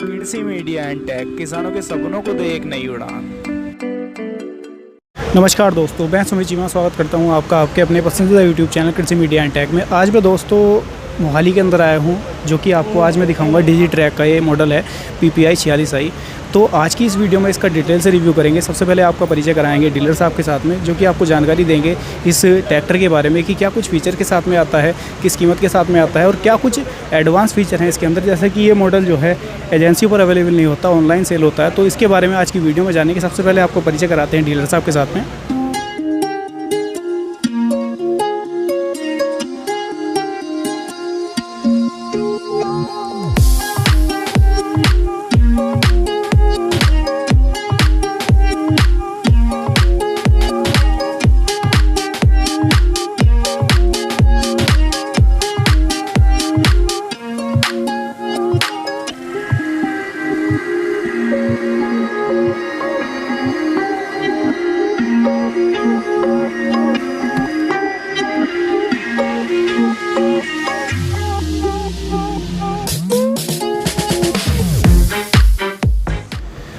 कृषि media and take, किसानों के सपनों को दे एक नई उड़ान। नमस्कार दोस्तों, मैं सुमित चीमा स्वागत करता हूं आपका आपके अपने पसंदीदा यूट्यूब चैनल कृषि मीडिया एंड टेक में। आज मैं दोस्तों मोहाली के अंदर आया हूं, जो कि आपको आज मैं दिखाऊंगा डिजी ट्रैक का ये मॉडल है PPI 46i। तो आज की इस वीडियो में इसका डिटेल से रिव्यू करेंगे। सबसे पहले आपका परिचय कराएंगे डीलर साहब के साथ में, जो कि आपको जानकारी देंगे इस ट्रैक्टर के बारे में कि क्या कुछ फीचर के साथ में आता है, किस कीमत के साथ में आता है और क्या कुछ एडवांस फीचर हैं इसके अंदर। जैसे कि ये मॉडल जो है एजेंसी पर अवेलेबल नहीं होता, ऑनलाइन सेल होता है। तो इसके बारे में आज की वीडियो में जानने के सबसे पहले आपको परिचय कराते हैं डीलर साहब के साथ में।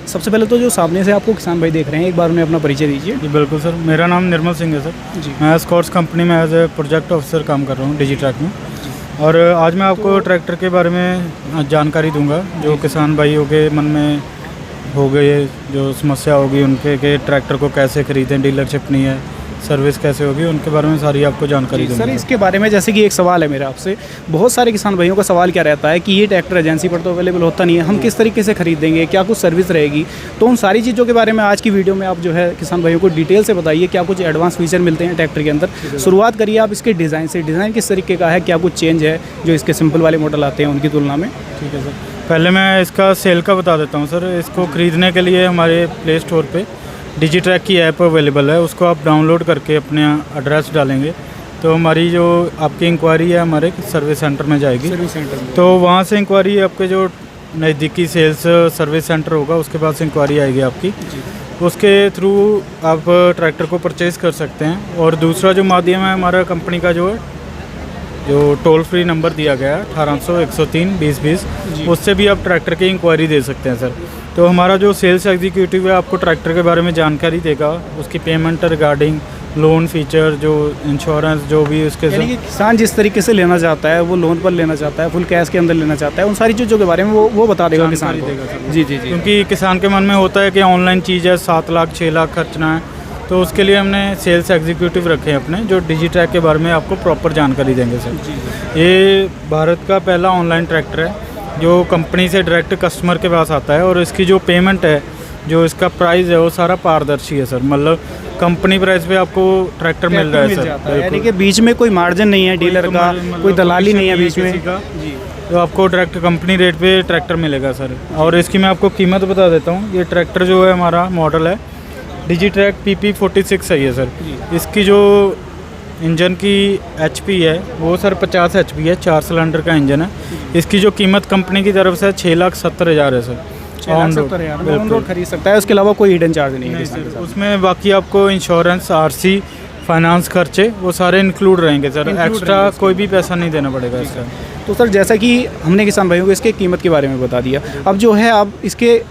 सबसे पहले तो जो सामने से आपको किसान भाई देख रहे हैं, एक बार उन्हें अपना परिचय दीजिए। जी बिल्कुल सर, मेरा नाम निर्मल सिंह है सर जी। मैं स्कॉट्स कंपनी में एज ए प्रोजेक्ट ऑफिसर काम कर रहा हूँ डिजी ट्रैक में। और आज मैं आपको ट्रैक्टर के बारे में जानकारी दूंगा जो किसान भाइयों के मन में हो गए, जो समस्या होगी उनके कि ट्रैक्टर को कैसे खरीदें, डीलरशिप नहीं है, सर्विस कैसे होगी, उनके बारे में सारी आपको जानकारी दूंगा। सर इसके बारे में जैसे कि एक सवाल है मेरा आपसे, बहुत सारे किसान भाइयों का सवाल क्या रहता है कि ये ट्रैक्टर एजेंसी पर तो अवेलेबल होता नहीं है, हम किस तरीके से खरीदेंगे, क्या कुछ सर्विस रहेगी। तो उन सारी चीज़ों के बारे में आज की वीडियो में आप जो है किसान भाइयों को डिटेल से बताइए क्या कुछ एडवांस फीचर मिलते हैं ट्रैक्टर के अंदर। शुरुआत करिए आप इसके डिज़ाइन से, डिज़ाइन किस तरीके का है, क्या कुछ चेंज है जो इसके सिंपल वाले मॉडल आते हैं उनकी तुलना में। ठीक है सर, पहले मैं इसका सेल का बता देता हूँ सर। इसको ख़रीदने के लिए हमारे प्ले स्टोर पे डिजी ट्रैक की ऐप अवेलेबल है, उसको आप डाउनलोड करके अपने एड्रेस डालेंगे तो हमारी जो आपकी इंक्वायरी है हमारे सर्विस सेंटर में जाएगी। सर्विस सेंटर में तो वहाँ से इंक्वायरी आपके जो नज़दीकी सेल्स सर्विस सेंटर होगा उसके पास इंक्वायरी आएगी आपकी, उसके थ्रू आप ट्रैक्टर को परचेज़ कर सकते हैं। और दूसरा जो माध्यम है हमारा कंपनी का जो टोल फ्री नंबर दिया गया है 1800 103 2020, उससे भी आप ट्रैक्टर की इंक्वायरी दे सकते हैं सर। तो हमारा जो सेल्स एग्जीक्यूटिव है आपको ट्रैक्टर के बारे में जानकारी देगा, उसकी पेमेंट रिगार्डिंग, लोन फीचर, जो इंश्योरेंस, जो भी उसके यानी कि किसान जिस तरीके से लेना चाहता है, वो लोन पर लेना चाहता है, फुल कैश के अंदर लेना चाहता है, उन सारी चीज़ों के बारे में वो बता देगा किसान को। जी जी जी। क्योंकि किसान के मन में होता है कि ऑनलाइन चीज़ है, 7 लाख 6 लाख खर्चना है, तो उसके लिए हमने सेल्स एग्जीक्यूटिव रखे हैं अपने, जो डिजी ट्रैक के बारे में आपको प्रॉपर जानकारी देंगे सर। ये भारत का पहला ऑनलाइन ट्रैक्टर है जो कंपनी से डायरेक्ट कस्टमर के पास आता है। और इसकी जो पेमेंट है, जो इसका प्राइस है, वो सारा पारदर्शी है सर। मतलब कंपनी प्राइस पे आपको ट्रैक्टर मिल रहा है सर। यानी कि बीच में कोई मार्जिन नहीं है डीलर का, कोई दलाली नहीं है बीच में जी। तो आपको डायरेक्ट कंपनी रेट पे ट्रैक्टर मिलेगा सर। और इसकी मैं आपको कीमत बता देता हूँ। ये ट्रैक्टर जो है हमारा मॉडल है डिजी ट्रैक PP 46 है ये सर। इसकी जो इंजन की HP है वो सर 50 HP है, 4 सिलेंडर का इंजन है। इसकी जो कीमत कंपनी की तरफ से 6,70,000 है सर। 6,70,000 ऑन रोड खरीद सकता है, उसके अलावा कोई हिडन चार्ज नहीं है सर। उसमें बाकी आपको इंश्योरेंस, RC, फाइनेंस खर्चे वो सारे इंक्लूड रहेंगे सर। एक्स्ट्रा कोई भी पैसा नहीं देना पड़ेगा इसका। तो सर जैसा कि हमने किसान भाइयों को इसके कीमत के बारे में बता दिया, अब जो है आप इसके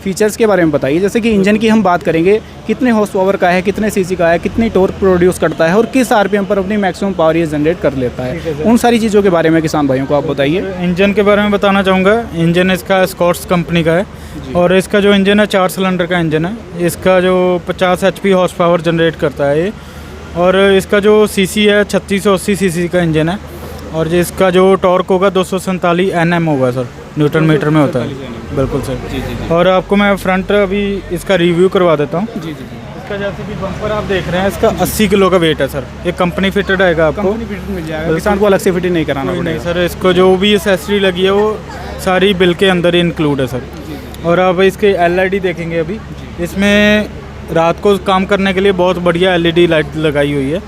फीचर्स के बारे में बताइए। जैसे कि इंजन की हम बात करेंगे, कितने हॉर्स पावर का है, कितने सीसी का है, कितनी टॉर्क प्रोड्यूस करता है और किस RPM पर अपनी मैक्सिमम पावर ये जनरेट कर लेता है, उन सारी चीज़ों के बारे में किसान भाइयों को आप बताइए। इंजन के बारे में बताना चाहूँगा। इंजन इसका स्कॉट्स कंपनी का है और इसका जो इंजन है 4 सिलेंडर का इंजन है। इसका जो 50 HP हॉर्स पावर जनरेट करता है ये। और इसका जो CC है 3680 CC का इंजन है। और इसका जो टॉर्क होगा 247 Nm होगा सर, न्यूटन मीटर में होता है। बिल्कुल सर जी जी। और आपको मैं फ्रंट अभी इसका रिव्यू करवा देता हूँ। जी जी। इसका जैसे कि बम्पर आप देख रहे हैं, इसका 80 किलो का वेट है सर। ये कंपनी फिटेड आएगा आपको, कंपनी फिटेड मिल जाएगा, किसान को अलग से फिटिंग नहीं कराना पड़ेगा सर। इसको जो भी एसेसरी लगी है वो सारी बिल के अंदर ही इंक्लूड है सर। और आप इसके LED देखेंगे अभी, इसमें रात को काम करने के लिए बहुत बढ़िया LED लाइट लगाई हुई है।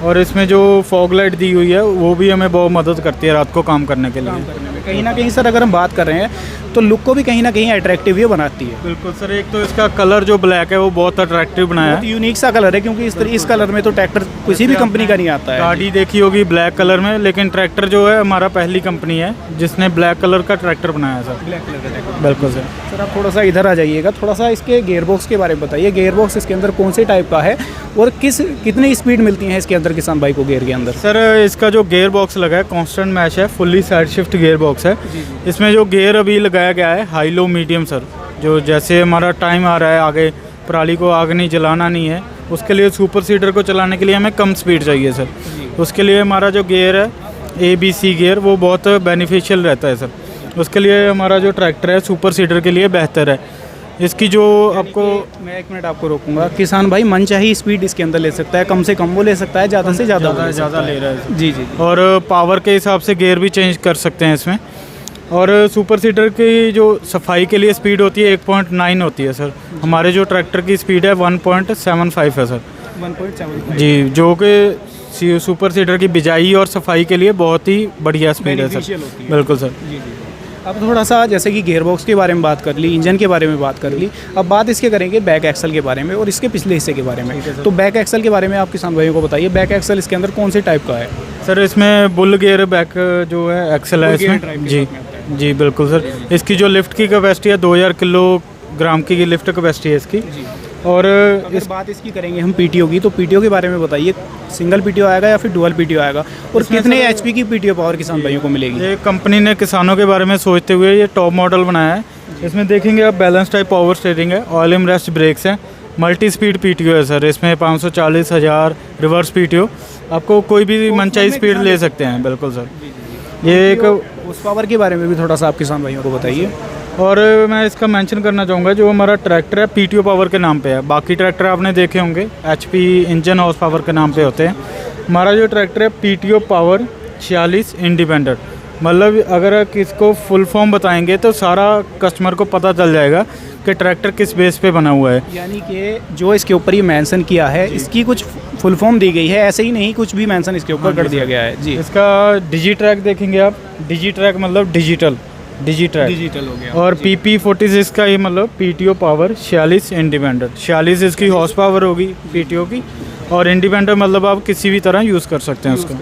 और इसमें जो फॉग लाइट दी हुई है वो भी हमें बहुत मदद करती है रात को काम करने के लिए। कहीं ना कहीं सर अगर हम बात कर रहे हैं तो लुक को भी कहीं ना कहीं अट्रैक्टिव ही बनाती है। बिल्कुल सर, एक तो इसका कलर जो ब्लैक है वो बहुत अट्रैक्टिव बनाया है। यूनिक सा कलर है, क्योंकि इस कलर में तो ट्रैक्टर किसी भी कंपनी का नहीं आता है। गाड़ी देखी होगी ब्लैक कलर में, लेकिन ट्रैक्टर जो है हमारा पहली कंपनी है जिसने ब्लैक कलर का ट्रैक्टर बनाया है सर। ब्लैक कलर का ट्रैक्टर। बिल्कुल सर। सर आप थोड़ा सा इधर आ जाइएगा, थोड़ा सा इसके गेयर बॉक्स के बारे में बताइए। गेयर बॉक्स इसके अंदर कौन से टाइप का है और कितनी स्पीड मिलती है इसके अंदर किसान भाई को गेयर के अंदर? सर इसका जो गेयर बॉक्स लगा है कांस्टेंट मैच है, fully side shift gear box है। इसमें जो गेयर अभी लगाया गया है हाई लो मीडियम सर, जो जैसे हमारा टाइम आ रहा है आगे पराली को आग नहीं जलाना नहीं है, उसके लिए सुपर सीडर को चलाने के लिए हमें कम स्पीड चाहिए सर। उसके लिए हमारा जो गेयर है ABC गियर वो बहुत बेनिफिशियल रहता है सर। उसके लिए हमारा जो ट्रैक्टर है सुपर सीडर के लिए बेहतर है। इसकी जो आपको मैं 1 मिनट आपको रोकूंगा। किसान भाई मन चाही स्पीड इसके अंदर ले सकता है, कम से कम वो ले सकता है, ज़्यादा से ज़्यादा ले रहा है जी जी। और पावर के हिसाब से गियर भी चेंज कर सकते हैं इसमें। और सुपर सीडर की जो सफाई के लिए स्पीड होती है 1.9 होती है सर। हमारे जो ट्रैक्टर की स्पीड है 1.75 है सर। 1.75 जी, जो कि सुपर सीडर की बिजाई और सफाई के लिए बहुत ही बढ़िया स्पीड है सर। बिल्कुल सर। जी जी। अब थोड़ा सा जैसे कि गियर बॉक्स के बारे में बात कर ली, इंजन के बारे में बात कर ली, अब बात इसके करेंगे बैक एक्सल के बारे में और इसके पिछले हिस्से के बारे में। तो बैक एक्सल के बारे में आप किसान भाइयों को बताइए, बैक एक्सल इसके अंदर कौन से टाइप का है? सर इसमें बुल गियर बैक जो है एक्सल है इसमें। जी जी बिल्कुल सर। इसकी जो लिफ्ट की कैपेसिटी है 2000 किलोग्राम की लिफ्ट कैपेसिटी है इसकी। और इस बात इसकी करेंगे हम PTO की, तो PTO के बारे में बताइए, सिंगल PTO आएगा या फिर डुअल PTO आएगा और कितने HP की PTO पावर किसान भाइयों को मिलेगी? ये कंपनी ने किसानों के बारे में सोचते हुए ये टॉप मॉडल बनाया है। इसमें देखेंगे आप बैलेंस टाइप पावर स्टीयरिंग है, ऑयल एम रेस्ट ब्रेक्स हैं, मल्टी स्पीड PTO है सर। इसमें 540 1000 रिवर्स PTO, आपको कोई भी मनचाही स्पीड ले सकते हैं। बिल्कुल सर। ये एक उस पावर के बारे में भी थोड़ा सा आप किसान भाइयों को बताइए। और मैं इसका मेंशन करना चाहूँगा, जो हमारा ट्रैक्टर है PTO पावर के नाम पे है। बाकी ट्रैक्टर आपने देखे होंगे HP इंजन हाउस पावर के नाम पे होते हैं। हमारा जो ट्रैक्टर है PTO पावर 46 इंडिपेंडेंट। मतलब अगर किसको फुल फॉर्म बताएंगे तो सारा कस्टमर को पता चल जाएगा कि ट्रैक्टर किस बेस पे बना हुआ है। यानी कि जो इसके ऊपर ये मेंशन किया है इसकी कुछ फुल फॉर्म दी गई है, ऐसे ही नहीं कुछ भी मेंशन इसके ऊपर कर दिया गया है। जी, इसका डिजी ट्रैक देखेंगे आप, डिजी ट्रैक मतलब डिजिटल हो गया। और PP46 का ये मतलब PTO पावर 46 इंडिपेंडेंट। 46 इसकी हॉर्स पावर होगी PTO की, और इंडिपेंडेंट मतलब आप किसी भी तरह यूज़ कर सकते हैं उसको।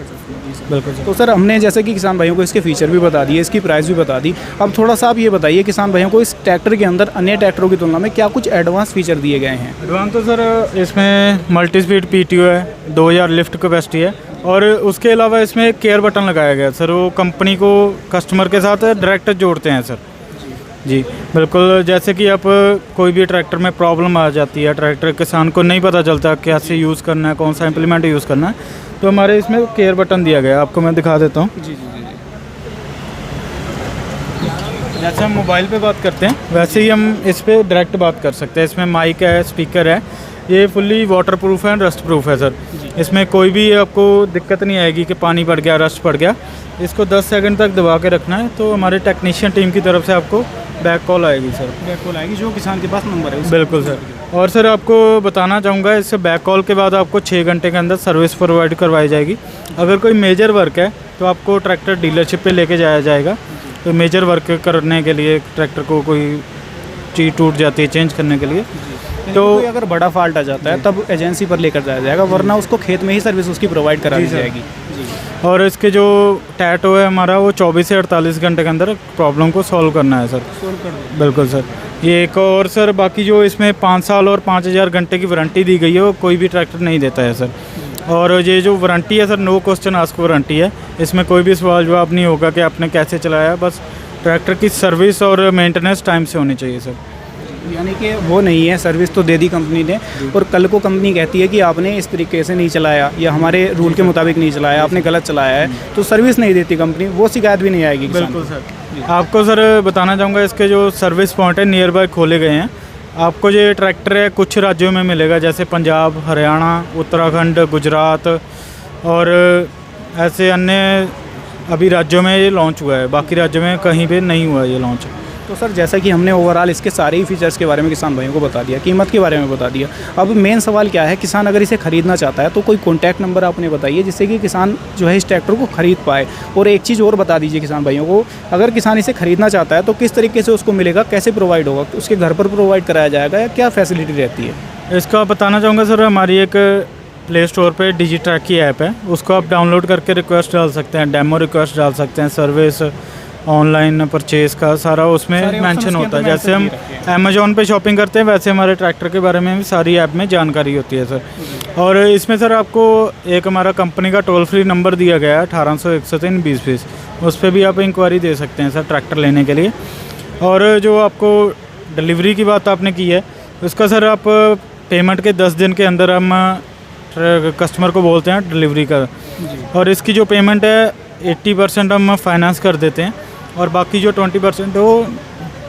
बिल्कुल। तो सर हमने जैसे कि किसान भाइयों को इसके फीचर भी बता दिए, इसकी प्राइस भी बता दी। अब थोड़ा सा आप ये बताइए किसान भाइयों को इस ट्रैक्टर के अंदर अन्य ट्रैक्टरों की तुलना में क्या कुछ एडवांस फीचर दिए गए हैं? एडवांस तो सर इसमें मल्टी स्पीड PTO है, 2000 लिफ्ट कैपेसिटी है, और उसके अलावा इसमें एक केयर बटन लगाया गया है सर। वो कंपनी को कस्टमर के साथ डायरेक्ट जोड़ते हैं सर। जी बिल्कुल। जैसे कि आप कोई भी ट्रैक्टर में प्रॉब्लम आ जाती है, ट्रैक्टर किसान को नहीं पता चलता कैसे यूज़ करना है, कौन सा इम्प्लीमेंट यूज़ करना है, तो हमारे इसमें केयर बटन दिया गया है। आपको मैं दिखा देता हूँ। जी जी जी। जैसे हम मोबाइल पे बात करते हैं वैसे ही हम इस पर डायरेक्ट बात कर सकते हैं। इसमें माइक है, स्पीकर है, ये फुल्ली वाटर प्रूफ है, रस्ट प्रूफ है सर। इसमें कोई भी आपको दिक्कत नहीं आएगी कि पानी पड़ गया, रस्ट पड़ गया। इसको 10 सेकंड तक दबा के रखना है तो हमारे टेक्नीशियन टीम की तरफ से आपको बैक कॉल आएगी सर। बैक कॉल आएगी जो किसान के पास नंबर है। बिल्कुल सर। और सर आपको बताना चाहूँगा, इससे बैक कॉल के बाद आपको 6 घंटे के अंदर सर्विस प्रोवाइड करवाई जाएगी। अगर कोई मेजर वर्क है तो आपको ट्रैक्टर डीलरशिप पे लेके जाया जाएगा। तो मेजर वर्क करने के लिए ट्रैक्टर को कोई चीज़ टूट जाती है चेंज करने के लिए, तो अगर बड़ा फॉल्ट आ जाता है तब एजेंसी पर लेकर जाया जाएगा, वरना उसको खेत में ही सर्विस उसकी प्रोवाइड करा दी जाएगी। और इसके जो टैटो है हमारा वो 24 से 48 घंटे के अंदर प्रॉब्लम को सॉल्व करना है सर। बिल्कुल सर। ये एक और सर, बाकी जो इसमें 5 साल और 5000 घंटे की वारंटी दी गई है वो कोई भी ट्रैक्टर नहीं देता है सर। और ये जो वारंटी है sir, no question ask warranty है। इसमें कोई भी सवाल जवाब नहीं होगा कि आपने कैसे चलाया, बस ट्रैक्टर की सर्विस और मेंटेनेंस टाइम से होनी चाहिए सर। यानी कि वो नहीं है, सर्विस तो दे दी कंपनी ने, और कल को कंपनी कहती है कि आपने इस तरीके से नहीं चलाया या हमारे रूल के मुताबिक नहीं चलाया, आपने गलत चलाया है, तो सर्विस नहीं देती कंपनी, वो शिकायत भी नहीं आएगी। बिल्कुल सर। आपको सर बताना चाहूँगा, इसके जो सर्विस पॉइंट है नियर बाय खोले गए हैं। आपको ये ट्रैक्टर है कुछ राज्यों में मिलेगा, जैसे पंजाब, हरियाणा, उत्तराखंड, गुजरात और ऐसे अन्य अभी राज्यों में ये लॉन्च हुआ है। बाकी राज्यों में कहीं पे नहीं हुआ ये लॉन्च। तो सर जैसा कि हमने ओवरऑल इसके सारे ही फीचर्स के बारे में किसान भाइयों को बता दिया, कीमत के बारे में बता दिया, अब मेन सवाल क्या है, किसान अगर इसे ख़रीदना चाहता है तो कोई कॉन्टैक्ट नंबर आपने बताइए जिससे कि किसान जो है इस ट्रैक्टर को ख़रीद पाए। और एक चीज़ और बता दीजिए किसान भाइयों को, अगर किसान इसे ख़रीदना चाहता है तो किस तरीके से उसको मिलेगा, कैसे प्रोवाइड होगा, उसके घर पर प्रोवाइड कराया जाएगा या क्या फैसिलिटी रहती है? इसका बताना चाहूँगा सर, हमारी एक प्ले स्टोर पे डिजिट्रैक की ऐप है, उसको आप डाउनलोड करके रिक्वेस्ट डाल सकते हैं, डेमो रिक्वेस्ट डाल सकते हैं, सर्विस ऑनलाइन परचेज़ का सारा उसमें मेंशन होता है। जैसे हम अमेज़ॉन पे शॉपिंग करते हैं वैसे हमारे ट्रैक्टर के बारे में भी सारी ऐप में जानकारी होती है सर। और इसमें सर आपको एक हमारा कंपनी का टोल फ्री नंबर दिया गया है 1800-103-2020, उस पर भी आप इंक्वायरी दे सकते हैं सर ट्रैक्टर लेने के लिए। और जो आपको डिलीवरी की बात आपने की है, उसका सर आप पेमेंट के 10 दिन के अंदर हम कस्टमर को बोलते हैं डिलीवरी का, और इसकी जो पेमेंट है 80% हम फाइनेंस कर देते हैं और बाकी जो 20% है वो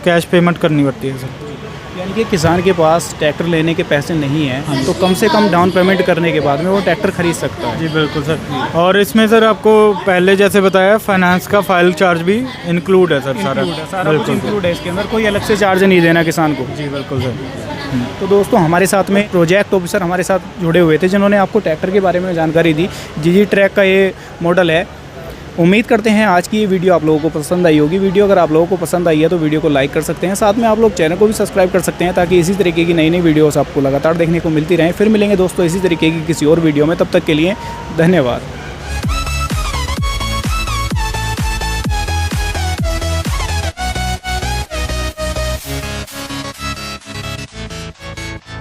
कैश पेमेंट करनी पड़ती है सर। यानी कि किसान के पास ट्रैक्टर लेने के पैसे नहीं हैं तो कम से कम डाउन पेमेंट करने के बाद में वो ट्रैक्टर खरीद सकता है। जी बिल्कुल सर। और इसमें सर आपको पहले जैसे बताया फाइनेंस का फाइल चार्ज भी इंक्लूड है सर, सारा कुछ इंक्लूड है इसके अंदर, कोई अलग से चार्ज नहीं देना किसान को। जी बिल्कुल सर। तो दोस्तों हमारे साथ में प्रोजेक्ट ऑफिसर हमारे साथ जुड़े हुए थे जिन्होंने आपको ट्रैक्टर के बारे में जानकारी दी। जीजी ट्रैक का ये मॉडल है। उम्मीद करते हैं आज की ये वीडियो आप लोगों को पसंद आई होगी। वीडियो अगर आप लोगों को पसंद आई है तो वीडियो को लाइक कर सकते हैं, साथ में आप लोग चैनल को भी सब्सक्राइब कर सकते हैं ताकि इसी तरीके की नई नई वीडियोस आपको लगातार देखने को मिलती रहें। फिर मिलेंगे दोस्तों इसी तरीके की किसी और वीडियो में, तब तक के लिए धन्यवाद।